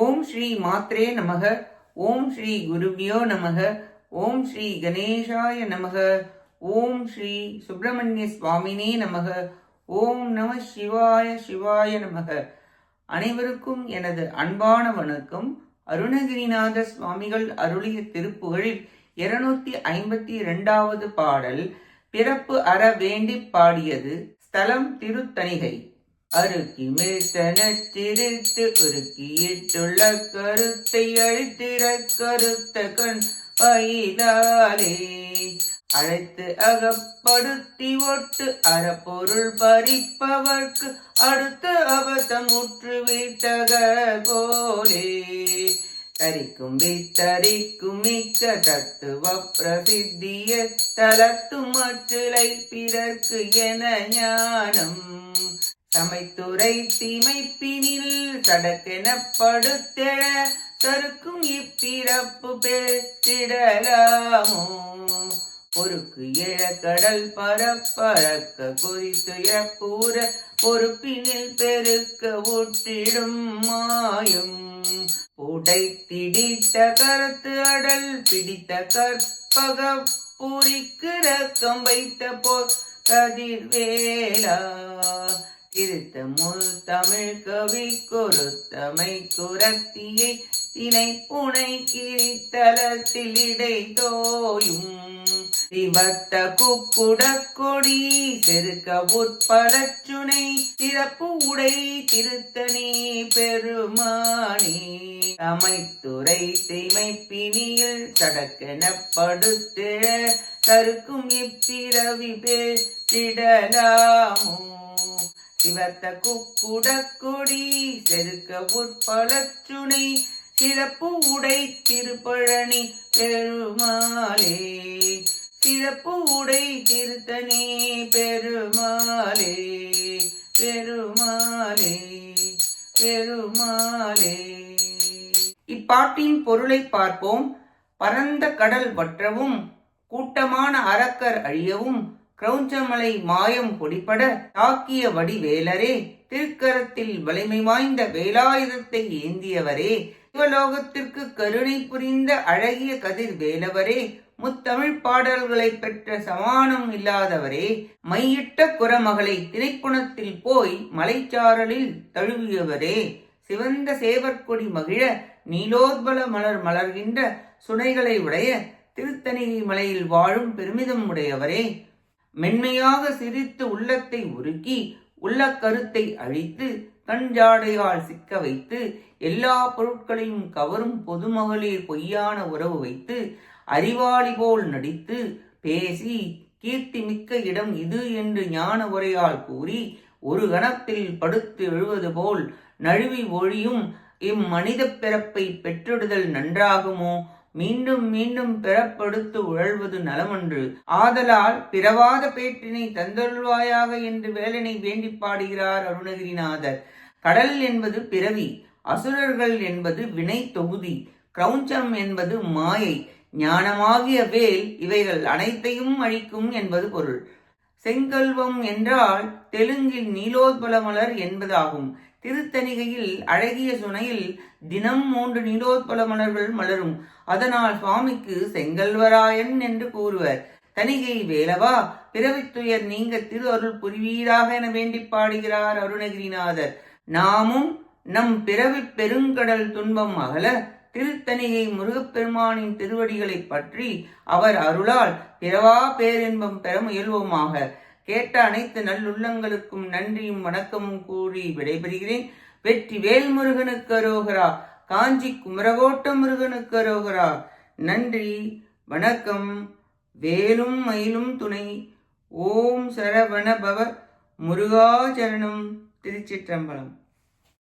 ஓம் ஸ்ரீ மாத்ரே நமக. ஓம் ஸ்ரீ குருபியோ நமக. ஓம் ஸ்ரீ கணேசாய நமக. ஓம் ஸ்ரீ சுப்பிரமணிய சுவாமினே நமக. ஓம் நம சிவாய சிவாய நமக. அனைவருக்கும் எனது அன்பான வணக்கம். அருணகிரிநாத சுவாமிகள் அருளிய திருப்புகழில் 252வது பாடல். பிறப்பு அற வேண்டி பாடியது. ஸ்தலம் திருத்தணிகை. அருக்கி மிழ்த்த நச்சிரித்து உருக்கியிட்டுள்ள கருத்தை அழித்திர கருத்த கண் பயிலாலே அழைத்து அகப்படுத்தி ஒட்டு அறப்பொருள் பறிப்பவர்க்கு அடுத்து அபத்தம் முற்று வீட்டக போலே தரிக்கும் வித்தரிக்கும் மிக்க தத்துவ பிரசித்திய தலத்து மற்றலை பிறர்க்கு என ஞானம் சமைத்துரை தீமைப்பினில் சடக்கெனப்படுத்தெழ தருக்கும் இப்பிறப்பு பெற்றிடலாமோ பொறுக்கு எழ கடல் பரப்பறக்க குறித்து இறப்பூர பொறுப்பினில் பெருக்க ஊற்றிடும் மாயும் உடை திடித்த கருத்து அடல் பிடித்த கற்பக பூரிக்கு ரக்கம் வைத்த போர் கதிர்வேலா திருத்த முள் தமிழ் கவி கொருத்தமை குரத்தியை தினை புனை கிரித்தலத்தில் இடை தோயும் திபத்த குக்குட கொடி செருக்க உட்பலச்சுனை சிறப்பு உடை திருத்தனி பெருமானே அமைத்துறை செய்மைப்பினியில் சடக்கெனப்படுத்திட தருக்கும் இப்பிறவி பேசிடலாமோ சிவத்த குக்குட கொடி செருக்க உட்பலச்சுனை சிறப்பு உடை திருப்பழனி பெருமாளே சிறப்பு உடை திருத்தனி பெருமாளே பெருமாளே பெருமாளே. இப்பாட்டின் பொருளை பார்ப்போம். பரந்த கடல் வற்றவும் கூட்டமான அரக்கர் அழியவும் கிரௌஞ்சமலை மாயம் பொடிப்பட தாக்கிய வடிவேலரே திருக்கரத்தில் வலிமை வாய்ந்த வேலாயுதத்தை ஏந்தியவரே சிவலோகத்திற்கு கருணை புரிந்த அழகிய கதிர் வேலவரே முத்தமிழ் பாடல்களை பெற்ற சமானம் இல்லாதவரே மையிட்ட குரமகளை திணைப்புணத்தில் போய் மலைச்சாரலில் தழுவியவரே சிவந்த சேவற்கொடி மகிழ நீலோத்பல மலர் மலர்கின்ற சுனைகளை உடைய திருத்தணிகை மலையில் வாழும் பெருமிதம் உடையவரே மென்மையாக சிரித்து உள்ளத்தை உருக்கி உள்ள கருத்தை அழித்து கஞ்சாடையால் சிக்க வைத்து எல்லா பொருட்களையும் கவரும் பொதுமகளிர் பொய்யான உறவு வைத்து அறிவாளி போல் நடித்து பேசி கீர்த்தி மிக்க இடம் இது என்று ஞான உரையால் கூறி ஒரு கணத்தில் படுத்து எழுவது போல் நழுவி ஒழியும் இம்மனித பிறப்பை பெற்றிடுதல் நன்றாகுமோ? மீண்டும் மீண்டும் பிறப்படுத்து உழல்வது நலமன்று. ஆதலால் பிறவாத பேற்றினை தந்தருள்வாயாக என்று வேலனை வேண்டி பாடுகிறார் அருணகிரிநாதர். கடல் என்பது பிறவி, அசுரர்கள் என்பது வினை தொகுதி, கிரௌஞ்சம் என்பது மாயை, ஞானமாகிய வேல் இவைகள் அனைத்தையும் அழிக்கும் என்பது பொருள். செங்கல்வம் என்றால் தெலுங்கில் நீலோத்பல மலர் என்பதாகும். திருத்தணிகையில் அழகிய சுனையில் தினம் 3 நீலோத்பல மலர்கள் மலரும். அதனால் சுவாமிக்கு செங்கல்வராயன் என்று கூறுவர். தணிகை வேலவா பிறவித்துயர் நீங்க திரு அருள் புரிவீராக என வேண்டி பாடுகிறார் அருணகிரிநாதர். நாமும் நம் பிறவி பெருங்கடல் துன்பம் அகல திருத்தணிகை முருகப்பெருமானின் திருவடிகளை பற்றி அவர் அருளால் பிறவா பேரின்பம் பெற முயல்வோமாக. கேட்ட அனைத்து நல்லுள்ளங்களுக்கும் நன்றியும் வணக்கமும் கூறி விடைபெறுகிறேன். வெற்றி வேல் முருகனுக்கு அரோகரா. காஞ்சி குமரகோட்ட முருகனுக்கு அரோகரா. நன்றி, வணக்கம். வேலும் மயிலும் துணை. ஓம் சரவண பவ முருகாச்சரணம். திருச்சிற்றம்பலம்.